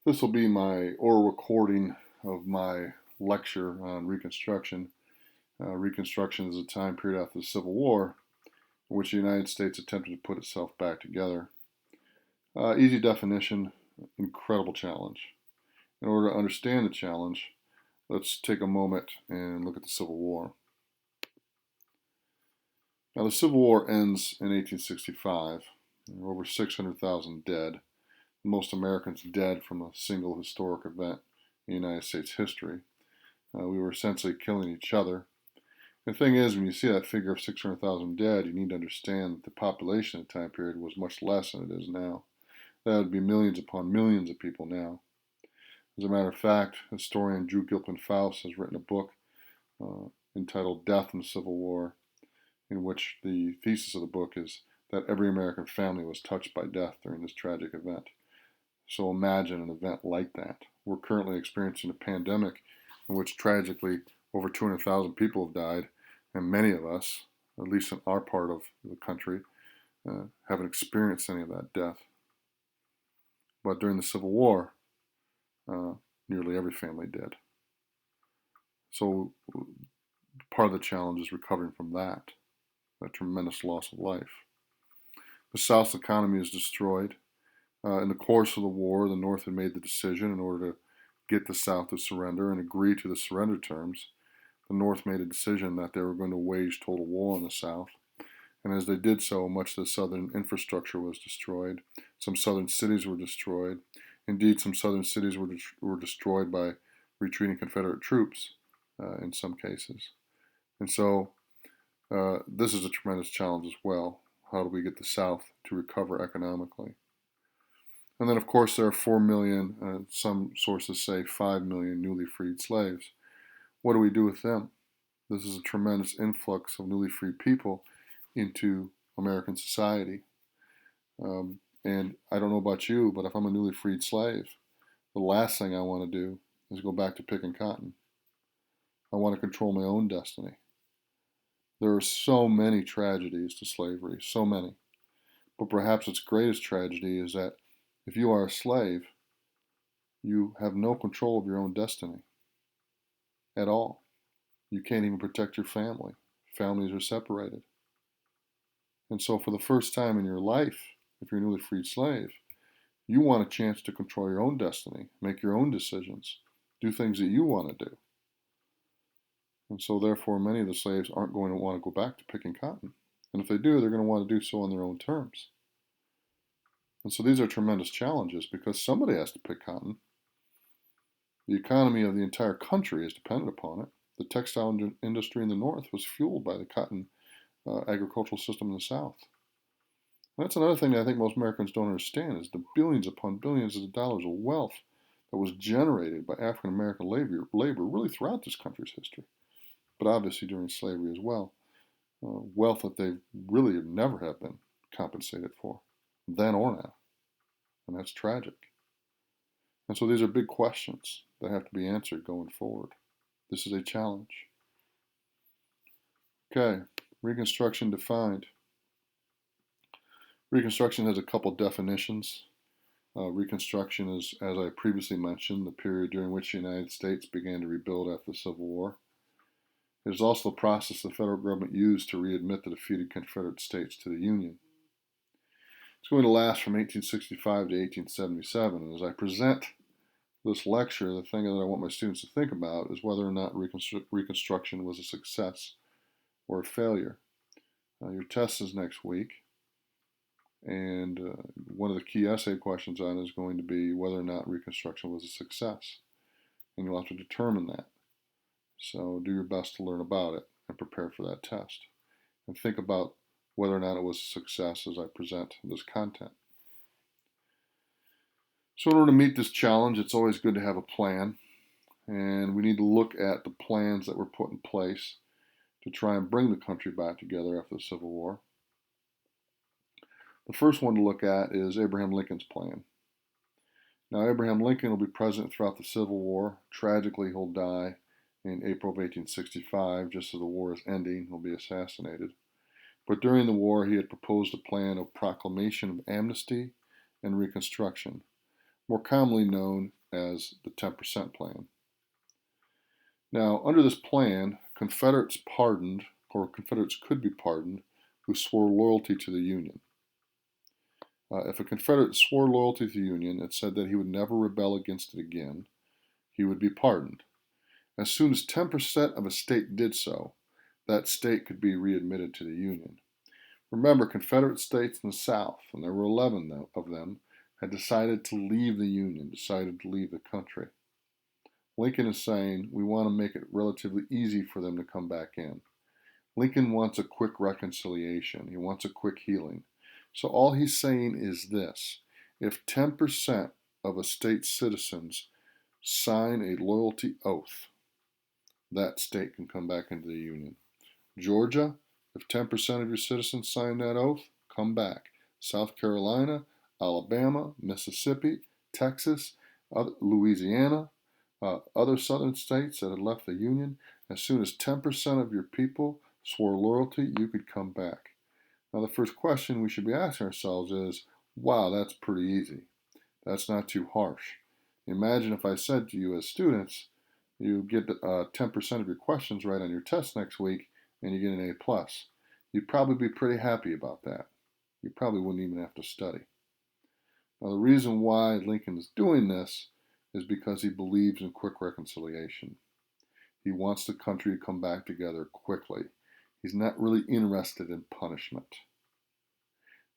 This will be my oral recording of my lecture on Reconstruction. Reconstruction is a time period after the Civil War in which the United States attempted to put itself back together. Easy definition, incredible challenge. In order to understand the challenge, let's take a moment and look at the Civil War. Now, the Civil War ends in 1865. There were over 600,000 dead, most Americans dead from a single historic event in United States history. We were essentially killing each other. The thing is, when you see that figure of 600,000 dead, you need to understand that the population at the time period was much less than it is now. That would be millions upon millions of people now. As a matter of fact, historian Drew Gilpin Faust has written a book entitled Death in the Civil War, in which the thesis of the book is that every American family was touched by death during this tragic event. So imagine an event like that. We're currently experiencing a pandemic in which tragically over 200,000 people have died, and many of us, at least in our part of the country, haven't experienced any of that death. But during the Civil War, nearly every family did. So part of the challenge is recovering from that tremendous loss of life. The South's economy is destroyed. In the course of the war, the North had made the decision in order to get the South to surrender and agree to the surrender terms. The North made a decision that they were going to wage total war on the South. And as they did so, much of the Southern infrastructure was destroyed. Some Southern cities were destroyed. Indeed, some Southern cities were destroyed by retreating Confederate troops in some cases. And so this is a tremendous challenge as well. How do we get the South to recover economically? And then, of course, there are 4 million, some sources say 5 million newly freed slaves. What do we do with them? This is a tremendous influx of newly freed people into American society. And I don't know about you, but if I'm a newly freed slave, the last thing I want to do is go back to picking cotton. I want to control my own destiny. There are so many tragedies to slavery, so many. But perhaps its greatest tragedy is that if you are a slave, you have no control of your own destiny at all. You can't even protect your family. Families are separated. And so for the first time in your life, if you're a newly freed slave, you want a chance to control your own destiny, make your own decisions, do things that you want to do. And so therefore many of the slaves aren't going to want to go back to picking cotton. And if they do, they're going to want to do so on their own terms. And so these are tremendous challenges because somebody has to pick cotton. The economy of the entire country is dependent upon it. The textile industry in the North was fueled by the cotton agricultural system in the South. And that's another thing that I think most Americans don't understand is the billions upon billions of dollars of wealth that was generated by African American labor really throughout this country's history, but obviously during slavery as well. Wealth that they really never have been compensated for, then or now. And that's tragic. And so these are big questions that have to be answered going forward. This is a challenge. Okay, Reconstruction defined. Reconstruction has a couple definitions. Reconstruction is, as I previously mentioned, the period during which the United States began to rebuild after the Civil War. It is also the process the federal government used to readmit the defeated Confederate states to the Union. It's going to last from 1865 to 1877, and as I present this lecture, the thing that I want my students to think about is whether or not Reconstruction was a success or a failure. Your test is next week, and one of the key essay questions on it is going to be whether or not Reconstruction was a success, and you'll have to determine that. So do your best to learn about it and prepare for that test, and think about whether or not it was a success as I present this content. So in order to meet this challenge, it's always good to have a plan, and we need to look at the plans that were put in place to try and bring the country back together after the Civil War. The first one to look at is Abraham Lincoln's plan. Now, Abraham Lincoln will be president throughout the Civil War. Tragically, he'll die in April of 1865, just as the war is ending. He'll be assassinated. But during the war, he had proposed a plan of proclamation of amnesty and Reconstruction, more commonly known as the 10% plan. Now, under this plan, Confederates could be pardoned, who swore loyalty to the Union. If a Confederate swore loyalty to the Union, it said that he would never rebel against it again. He would be pardoned. As soon as 10% of a state did so, that state could be readmitted to the Union. Remember, Confederate states in the South, and there were 11 of them, had decided to leave the Union, decided to leave the country. Lincoln is saying, we want to make it relatively easy for them to come back in. Lincoln wants a quick reconciliation. He wants a quick healing. So all he's saying is this: if 10% of a state's citizens sign a loyalty oath, that state can come back into the Union. Georgia, if 10% of your citizens sign that oath, come back. South Carolina, Alabama, Mississippi, Texas, Louisiana, other southern states that had left the Union, as soon as 10% of your people swore loyalty, you could come back. Now, the first question we should be asking ourselves is, wow, that's pretty easy. That's not too harsh. Imagine if I said to you as students, you get 10% of your questions right on your test next week and you get an A+. You'd probably be pretty happy about that. You probably wouldn't even have to study. Now, the reason why Lincoln is doing this is because he believes in quick reconciliation. He wants the country to come back together quickly. He's not really interested in punishment.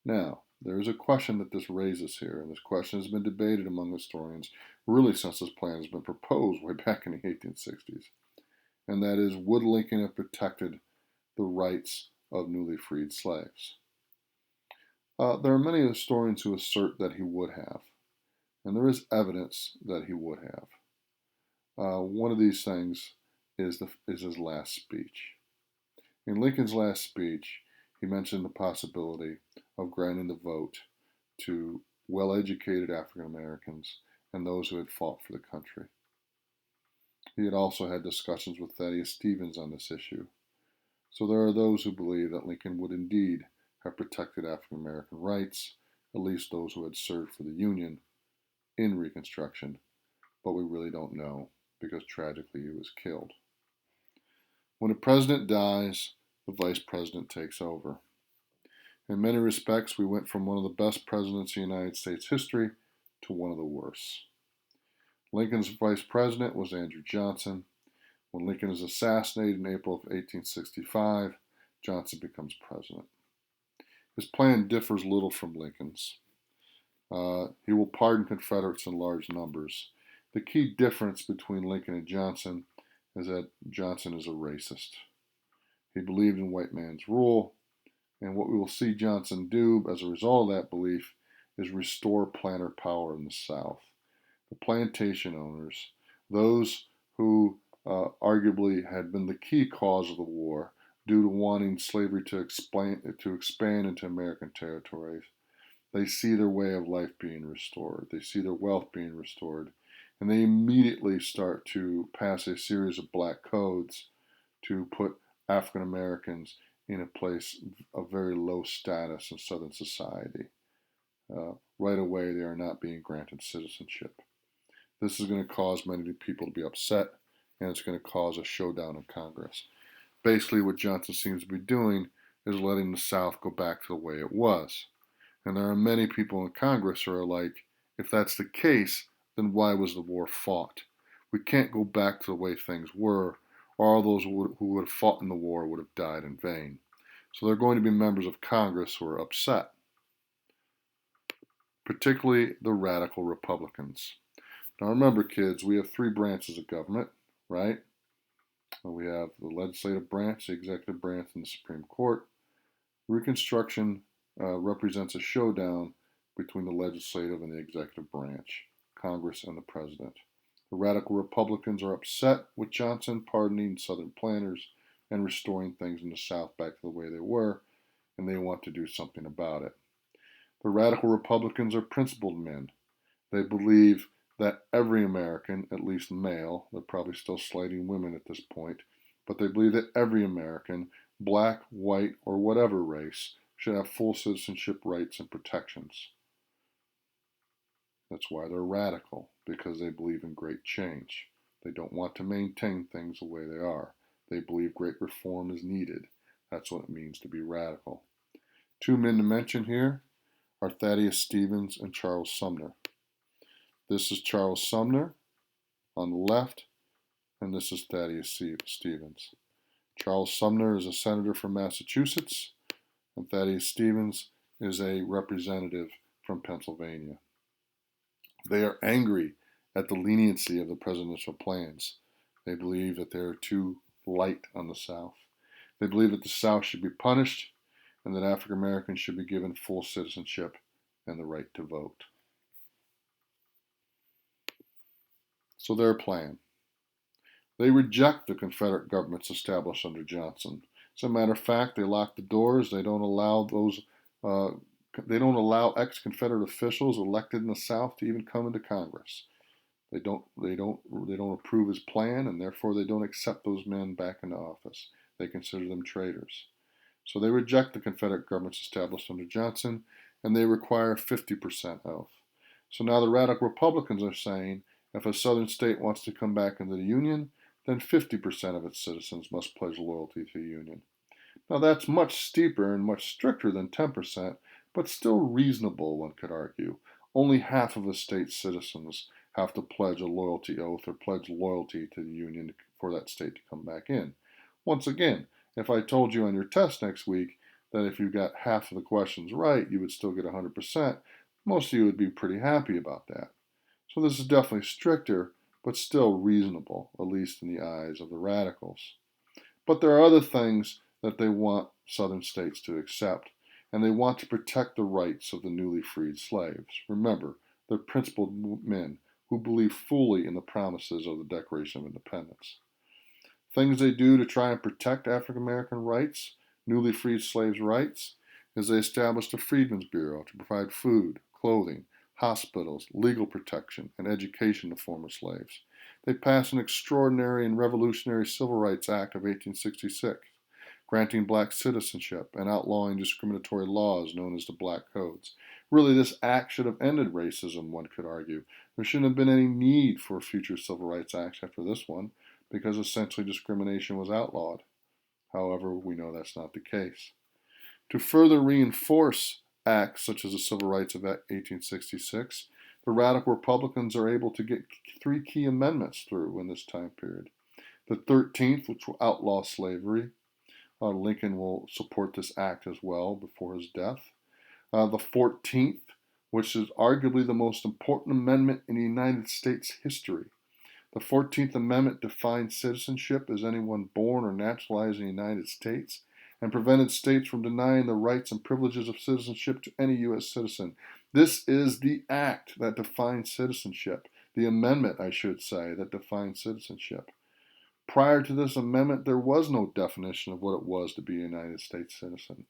Now, there is a question that this raises here, and this question has been debated among historians really since this plan has been proposed way back in the 1860s. And that is, would Lincoln have protected the rights of newly freed slaves? There are many historians who assert that he would have, and there is evidence that he would have. One of these things is his last speech. In Lincoln's last speech, he mentioned the possibility of granting the vote to well-educated African Americans and those who had fought for the country. He had also had discussions with Thaddeus Stevens on this issue. So there are those who believe that Lincoln would indeed have protected African American rights, at least those who had served for the Union in Reconstruction, but we really don't know because tragically he was killed. When a president dies, the vice president takes over. In many respects, we went from one of the best presidents in United States history to one of the worst. Lincoln's vice president was Andrew Johnson. When Lincoln is assassinated in April of 1865, Johnson becomes president. His plan differs little from Lincoln's. He will pardon Confederates in large numbers. The key difference between Lincoln and Johnson is that Johnson is a racist. He believed in white man's rule, and what we will see Johnson do as a result of that belief is restore planter power in the South. The plantation owners, those who arguably had been the key cause of the war due to wanting slavery to expand into American territories, they see their way of life being restored. They see their wealth being restored. And they immediately start to pass a series of black codes to put African Americans in a place of very low status in Southern society. Right away, they are not being granted citizenship. This is going to cause many people to be upset, and it's going to cause a showdown in Congress. Basically, what Johnson seems to be doing is letting the South go back to the way it was. And there are many people in Congress who are like, if that's the case, then why was the war fought? We can't go back to the way things were, or all those who would have fought in the war would have died in vain. So there are going to be members of Congress who are upset, particularly the radical Republicans. Now remember, kids, we have three branches of government, right? We have the legislative branch, the executive branch, and the Supreme Court. Reconstruction represents a showdown between the legislative and the executive branch, Congress and the president. The radical Republicans are upset with Johnson pardoning Southern planters and restoring things in the South back to the way they were, and they want to do something about it. The radical Republicans are principled men. They believe that every American, at least male, they're probably still slighting women at this point, but they believe that every American, black, white, or whatever race, should have full citizenship rights and protections. That's why they're radical, because they believe in great change. They don't want to maintain things the way they are. They believe great reform is needed. That's what it means to be radical. Two men to mention here are Thaddeus Stevens and Charles Sumner. This is Charles Sumner on the left, and this is Thaddeus Stevens. Charles Sumner is a senator from Massachusetts, and Thaddeus Stevens is a representative from Pennsylvania. They are angry at the leniency of the presidential plans. They believe that they are too light on the South. They believe that the South should be punished and that African Americans should be given full citizenship and the right to vote. So their plan. They reject the Confederate governments established under Johnson. As a matter of fact, they lock the doors. They don't allow ex-Confederate officials elected in the South to even come into Congress. They don't approve his plan, and therefore they don't accept those men back into office. They consider them traitors. So they reject the Confederate governments established under Johnson, and they require 50% oath. So now the radical Republicans are saying if a southern state wants to come back into the Union, then 50% of its citizens must pledge loyalty to the Union. Now that's much steeper and much stricter than 10%, but still reasonable, one could argue. Only half of a state's citizens have to pledge a loyalty oath or pledge loyalty to the Union for that state to come back in. Once again, if I told you on your test next week that if you got half of the questions right, you would still get 100%, most of you would be pretty happy about that. So this is definitely stricter, but still reasonable, at least in the eyes of the radicals. But there are other things that they want southern states to accept, and they want to protect the rights of the newly freed slaves. Remember, they're principled men who believe fully in the promises of the Declaration of Independence. Things they do to try and protect African American rights, newly freed slaves' rights, is they established a Freedmen's Bureau to provide food, clothing, hospitals, legal protection, and education to former slaves. They passed an extraordinary and revolutionary Civil Rights Act of 1866, granting black citizenship and outlawing discriminatory laws known as the Black Codes. Really, this act should have ended racism, one could argue. There shouldn't have been any need for future Civil Rights Acts after this one, because essentially discrimination was outlawed. However, we know that's not the case. To further reinforce acts such as the Civil Rights of 1866, the radical Republicans are able to get three key amendments through in this time period. The 13th, which will outlaw slavery. Lincoln will support this act as well before his death. The 14th, which is arguably the most important amendment in the United States history. The 14th Amendment defined citizenship as anyone born or naturalized in the United States and prevented states from denying the rights and privileges of citizenship to any U.S. citizen. This is the act that defines citizenship, the amendment, I should say, that defines citizenship. Prior to this amendment, there was no definition of what it was to be a United States citizen.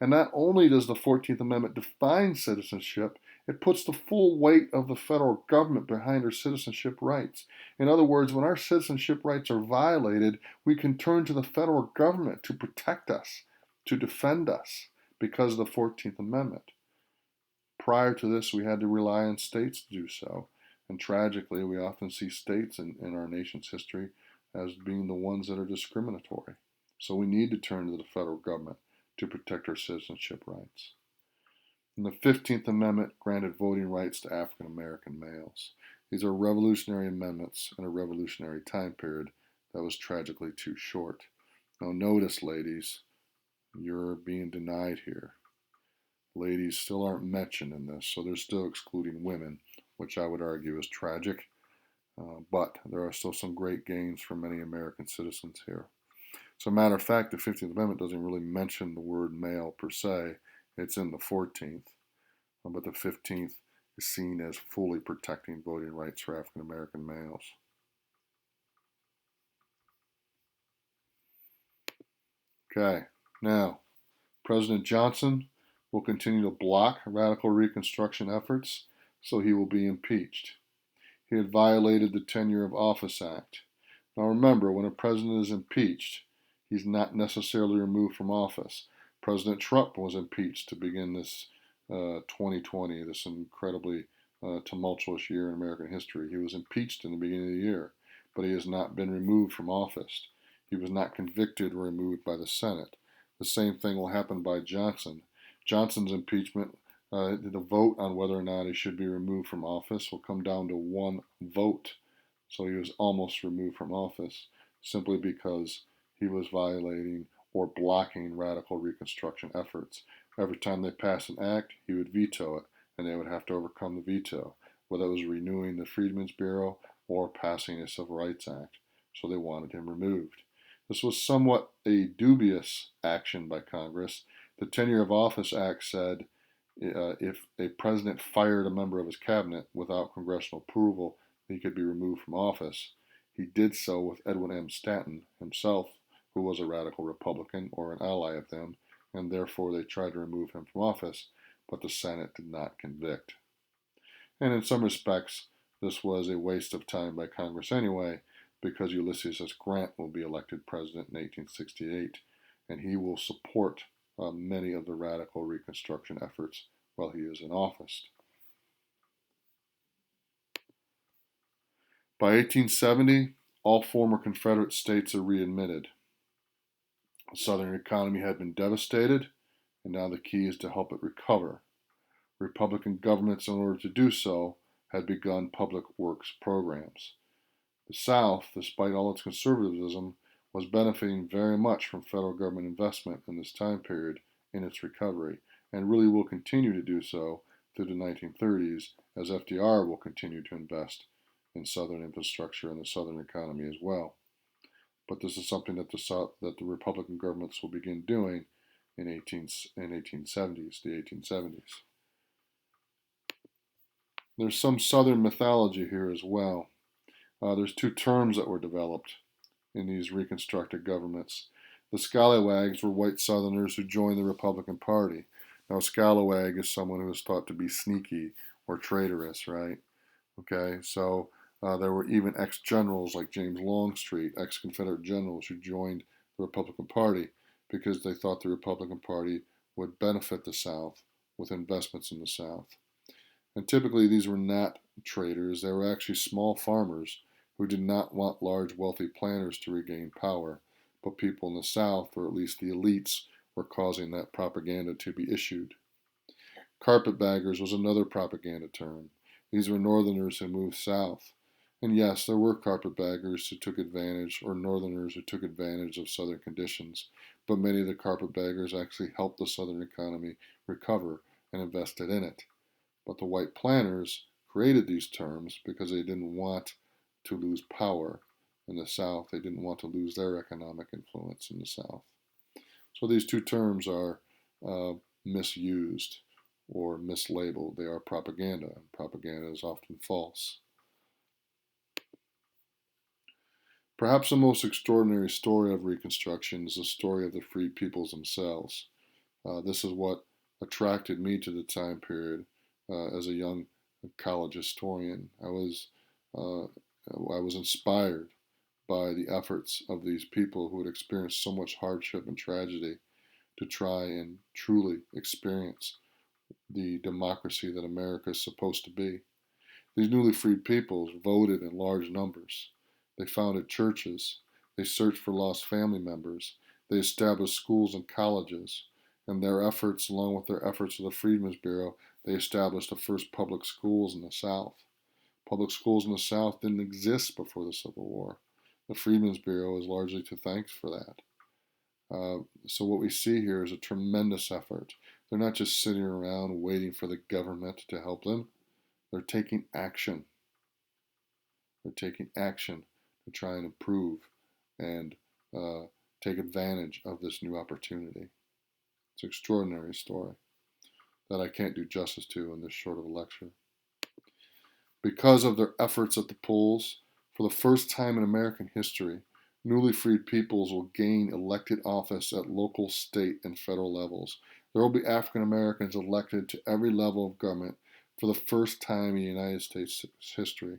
And not only does the 14th Amendment define citizenship, it puts the full weight of the federal government behind our citizenship rights. In other words, when our citizenship rights are violated, we can turn to the federal government to protect us, to defend us, because of the 14th Amendment. Prior to this, we had to rely on states to do so. And tragically, we often see states in our nation's history as being the ones that are discriminatory. So we need to turn to the federal government to protect our citizenship rights. And the 15th Amendment granted voting rights to African American males. These are revolutionary amendments in a revolutionary time period that was tragically too short. Now notice, ladies, you're being denied here. Ladies still aren't mentioned in this, so they're still excluding women, which I would argue is tragic. But there are still some great gains for many American citizens here. So, matter of fact, the 15th Amendment doesn't really mention the word male per se. It's in the 14th. But the 15th is seen as fully protecting voting rights for African American males. Okay, now, President Johnson will continue to block radical Reconstruction efforts, so he will be impeached. He had violated the Tenure of Office Act. Now remember, when a president is impeached, he's not necessarily removed from office. President Trump was impeached to begin this 2020, this incredibly tumultuous year in American history. He was impeached in the beginning of the year, but he has not been removed from office. He was not convicted or removed by the Senate. The same thing will happen by Johnson. Johnson's impeachment, the vote on whether or not he should be removed from office will come down to one vote. So he was almost removed from office simply because he was violating or blocking radical Reconstruction efforts. Every time they passed an act, he would veto it, and they would have to overcome the veto, whether it was renewing the Freedmen's Bureau or passing a Civil Rights Act. So they wanted him removed. This was somewhat a dubious action by Congress. The Tenure of Office Act said if a president fired a member of his cabinet without congressional approval, he could be removed from office. He did so with Edwin M. Stanton himself, who was a radical Republican or an ally of them, and therefore they tried to remove him from office, but the Senate did not convict. And in some respects, this was a waste of time by Congress anyway, because Ulysses S. Grant will be elected president in 1868, and he will support many of the radical Reconstruction efforts while he is in office. By 1870, all former Confederate states are readmitted. The Southern economy had been devastated, and now the key is to help it recover. Republican governments, in order to do so, had begun public works programs. The South, despite all its conservatism, was benefiting very much from federal government investment in this time period in its recovery, and really will continue to do so through the 1930s as FDR will continue to invest in Southern infrastructure and the Southern economy as well. But this is something that the Republican governments will begin doing in 1870s, the 1870s. There's some Southern mythology here as well. There's two terms that were developed in these reconstructed governments. The scalawags were white Southerners who joined the Republican Party. Now, a scalawag is someone who is thought to be sneaky or traitorous, right? Okay, so there were even ex-generals like James Longstreet, ex-Confederate generals who joined the Republican Party because they thought the Republican Party would benefit the South with investments in the South. And typically these were not traitors, they were actually small farmers who did not want large wealthy planters to regain power, but people in the South, or at least the elites, were causing that propaganda to be issued. Carpetbaggers was another propaganda term. These were Northerners who moved south. And yes, there were carpetbaggers who took advantage, or Northerners who took advantage of Southern conditions, but many of the carpetbaggers actually helped the Southern economy recover and invested in it. But the white planters created these terms because they didn't want to lose power in the South. They didn't want to lose their economic influence in the South. So these two terms are misused or mislabeled. They are propaganda. Propaganda is often false. Perhaps the most extraordinary story of Reconstruction is the story of the freed peoples themselves. This is what attracted me to the time period as a young college historian. I was inspired by the efforts of these people who had experienced so much hardship and tragedy to try and truly experience the democracy that America is supposed to be. These newly freed peoples voted in large numbers. They founded churches. They searched for lost family members. They established schools and colleges. And their efforts, along with their efforts of the Freedmen's Bureau, they established the first public schools in the South. Public schools in the South didn't exist before the Civil War. The Freedmen's Bureau is largely to thanks for that. So what we see here is a tremendous effort. They're not just sitting around waiting for the government to help them. They're taking action. They're taking action to try and improve and take advantage of this new opportunity. It's an extraordinary story that I can't do justice to in this short of a lecture. Because of their efforts at the polls, for the first time in American history, newly freed peoples will gain elected office at local, state, and federal levels. There will be African Americans elected to every level of government for the first time in United States history.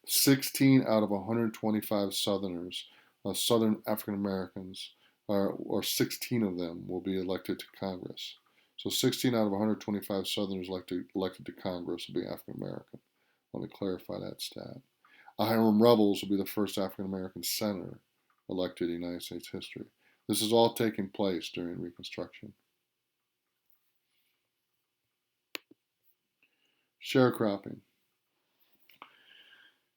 16 out of 125 Southerners, Southern African Americans, or 16 of them will be elected to Congress. So 16 out of 125 Southerners elected to Congress will be African American. Let me clarify that stat. Hiram Revels will be the first African American senator elected in United States history. This is all taking place during Reconstruction. Sharecropping.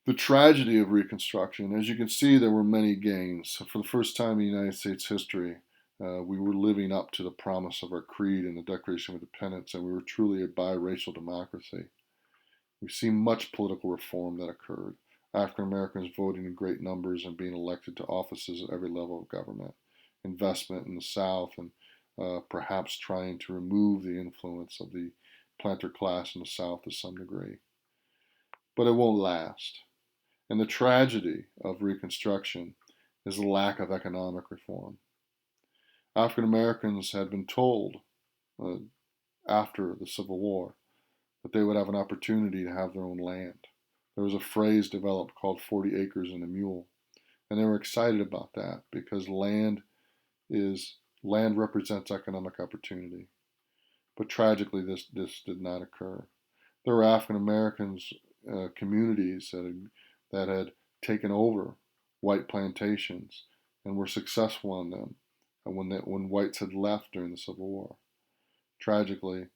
The tragedy of Reconstruction, as you can see, there were many gains. For the first time in United States history, we were living up to the promise of our creed in the Declaration of Independence, and we were truly a biracial democracy. We've seen much political reform that occurred. African Americans voting in great numbers and being elected to offices at every level of government. Investment in the South, and perhaps trying to remove the influence of the planter class in the South to some degree. But it won't last. And the tragedy of Reconstruction is the lack of economic reform. African Americans had been told uh, after the Civil War that they would have an opportunity to have their own land. There was a phrase developed called 40 acres and a mule. And they were excited about that because land represents economic opportunity. But tragically, this did not occur. There were African Americans communities that had taken over white plantations and were successful on them when whites had left during the Civil War. Tragically,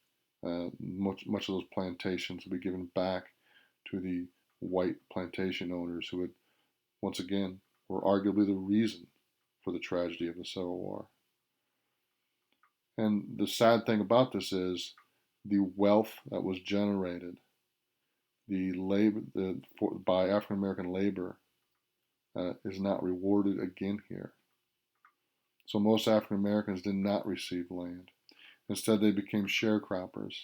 much of those plantations will be given back to the white plantation owners who had, once again, were arguably the reason for the tragedy of the Civil War. And the sad thing about this is the wealth that was generated by African American labor is not rewarded again here. So most African Americans did not receive land. Instead, they became sharecroppers.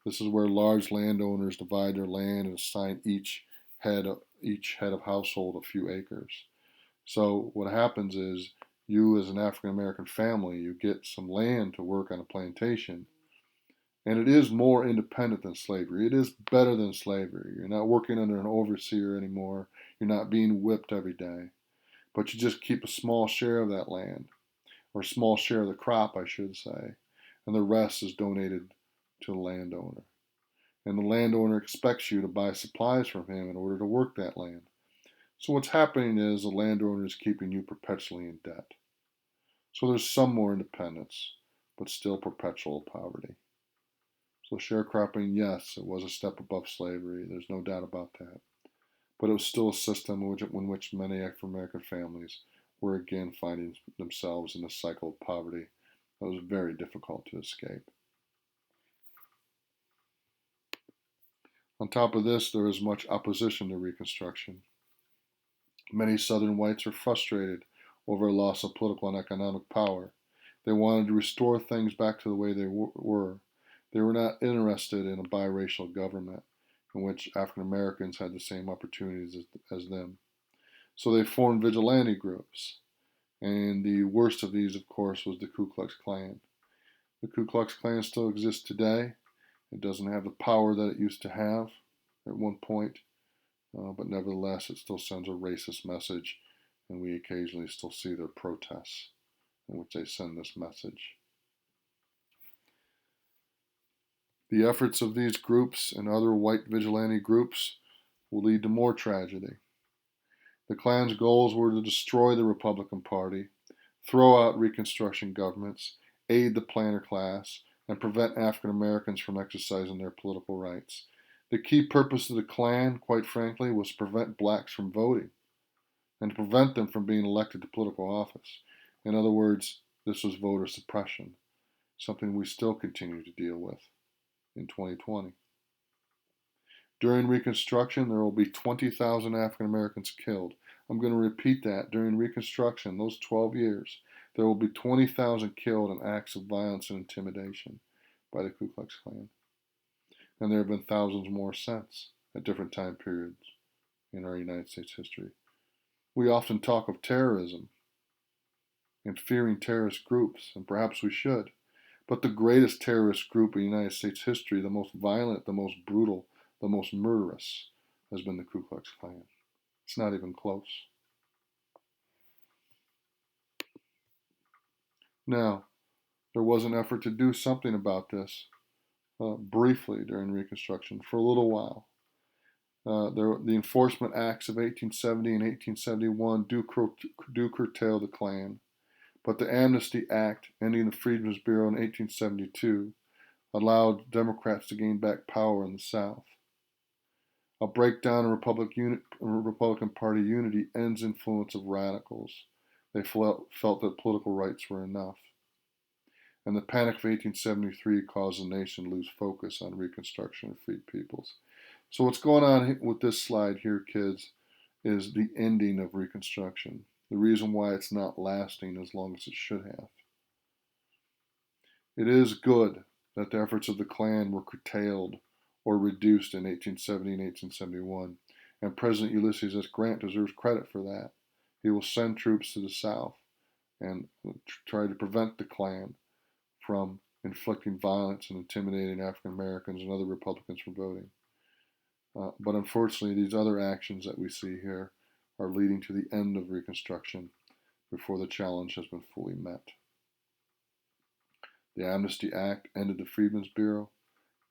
This is where large landowners divide their land and assign each head of household a few acres. So what happens is you, as an African American family, you get some land to work on a plantation, and it is more independent than slavery. It is better than slavery. You're not working under an overseer anymore. You're not being whipped every day. But you just keep a small share of that land, or a small share of the crop, I should say, and the rest is donated to the landowner. And the landowner expects you to buy supplies from him in order to work that land. So what's happening is the landowner is keeping you perpetually in debt. So there's some more independence, but still perpetual poverty. So sharecropping, yes, it was a step above slavery. There's no doubt about that. But it was still a system in which many African American families were again finding themselves in a cycle of poverty that was very difficult to escape. On top of this, there is much opposition to Reconstruction. Many Southern whites are frustrated over a loss of political and economic power. They wanted to restore things back to the way they were. They were not interested in a biracial government in which African Americans had the same opportunities as them. So they formed vigilante groups. And the worst of these, of course, was the Ku Klux Klan. The Ku Klux Klan still exists today. It doesn't have the power that it used to have at one point, but nevertheless, it still sends a racist message, and we occasionally still see their protests in which they send this message. The efforts of these groups and other white vigilante groups will lead to more tragedy. The Klan's goals were to destroy the Republican Party, throw out Reconstruction governments, aid the planter class, and prevent African Americans from exercising their political rights. The key purpose of the Klan, quite frankly, was to prevent blacks from voting and to prevent them from being elected to political office. In other words, this was voter suppression, something we still continue to deal with in 2020. During Reconstruction, there will be 20,000 African Americans killed. I'm going to repeat that. During Reconstruction, those 12 years, there will be 20,000 killed in acts of violence and intimidation by the Ku Klux Klan. And there have been thousands more since at different time periods in our United States history. We often talk of terrorism and fearing terrorist groups, and perhaps we should. But the greatest terrorist group in United States history, the most violent, the most brutal, the most murderous, has been the Ku Klux Klan. It's not even close. Now, There was an effort to do something about this briefly during Reconstruction for a little while. The Enforcement Acts of 1870 and 1871 do curtail the Klan, but the Amnesty Act ending the Freedmen's Bureau in 1872 allowed Democrats to gain back power in the South. A breakdown in Republican Party unity ends the influence of radicals. They felt that political rights were enough. And the Panic of 1873 caused the nation to lose focus on Reconstruction and freed peoples. So what's going on with this slide here, kids, is the ending of Reconstruction. The reason why it's not lasting as long as it should have. It is good that the efforts of the Klan were curtailed or reduced in 1870 and 1871, and President Ulysses S. Grant deserves credit for that. He will send troops to the South and try to prevent the Klan from inflicting violence and intimidating African Americans and other Republicans from voting. But unfortunately, these other actions that we see here are leading to the end of Reconstruction before the challenge has been fully met. The Amnesty Act ended the Freedmen's Bureau.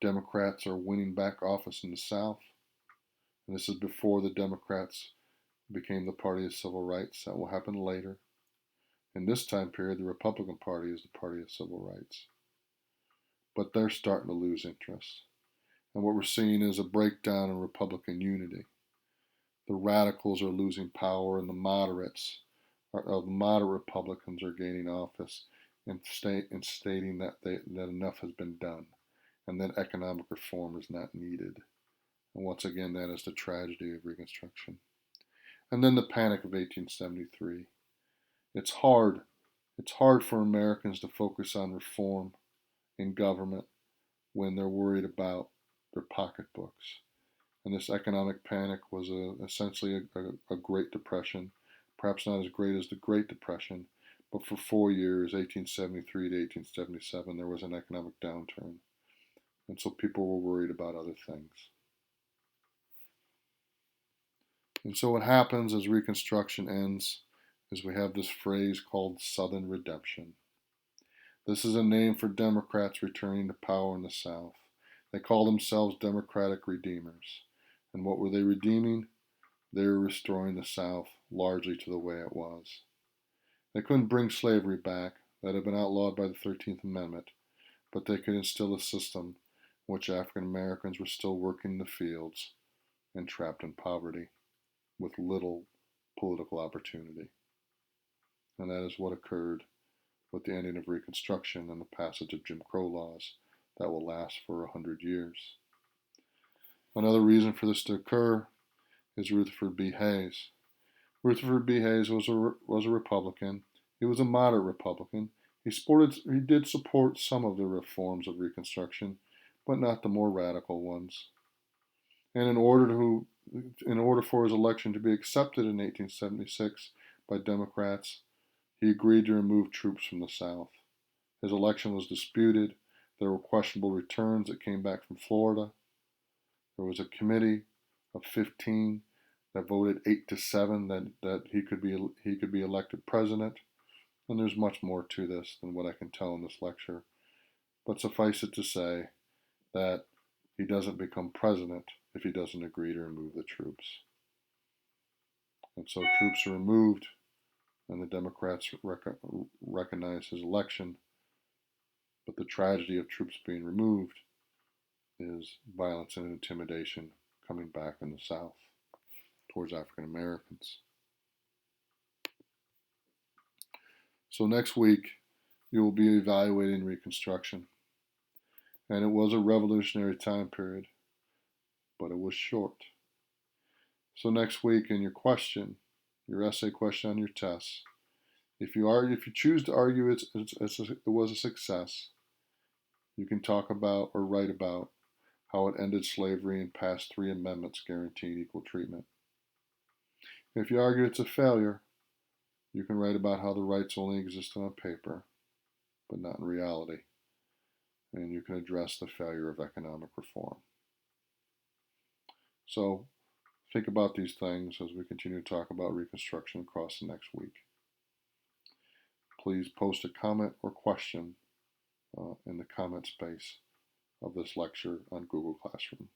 Democrats are winning back office in the South. And this is before the Democrats became the party of civil rights. That will happen later. In this time period, the Republican Party is the party of civil rights. But they're starting to lose interest. And what we're seeing is a breakdown in Republican unity. The radicals are losing power, and the moderate Republicans are gaining office and stating that enough has been done and that economic reform is not needed. And once again, that is the tragedy of Reconstruction. And then the Panic of 1873. It's hard for Americans to focus on reform in government when they're worried about their pocketbooks. And this economic panic was essentially a Great Depression, perhaps not as great as the Great Depression, but for 4 years, 1873 to 1877, there was an economic downturn. And so people were worried about other things. And so what happens as Reconstruction ends is we have this phrase called Southern Redemption. This is a name for Democrats returning to power in the South. They call themselves Democratic Redeemers. And what were they redeeming? They were restoring the South largely to the way it was. They couldn't bring slavery back. That had been outlawed by the 13th Amendment, but they could instill a system in which African Americans were still working in the fields and trapped in poverty with little political opportunity. And that is what occurred with the ending of Reconstruction and the passage of Jim Crow laws that will last for 100 years. Another reason for this to occur is Rutherford B. Hayes. Rutherford B. Hayes was a Republican. He was a moderate Republican. He did support some of the reforms of Reconstruction, but not the more radical ones. And in order for his election to be accepted in 1876 by Democrats, he agreed to remove troops from the South. His election was disputed. There were questionable returns that came back from Florida. There was a committee of 15 that voted 8-7 that he could be elected president. And there's much more to this than what I can tell in this lecture. But suffice it to say that he doesn't become president if he doesn't agree to remove the troops. And so troops are removed, and the Democrats recognize his election. But the tragedy of troops being removed is violence and intimidation coming back in the South towards African Americans. So next week, you will be evaluating Reconstruction. And it was a revolutionary time period, but it was short. So next week in your essay question on your tests, if you choose to argue it was a success, you can talk about or write about how it ended slavery and passed 3 amendments guaranteeing equal treatment. If you argue it's a failure, you can write about how the rights only existed on paper, but not in reality. And you can address the failure of economic reform. So think about these things as we continue to talk about Reconstruction across the next week. Please post a comment or question in the comment space of this lecture on Google Classroom.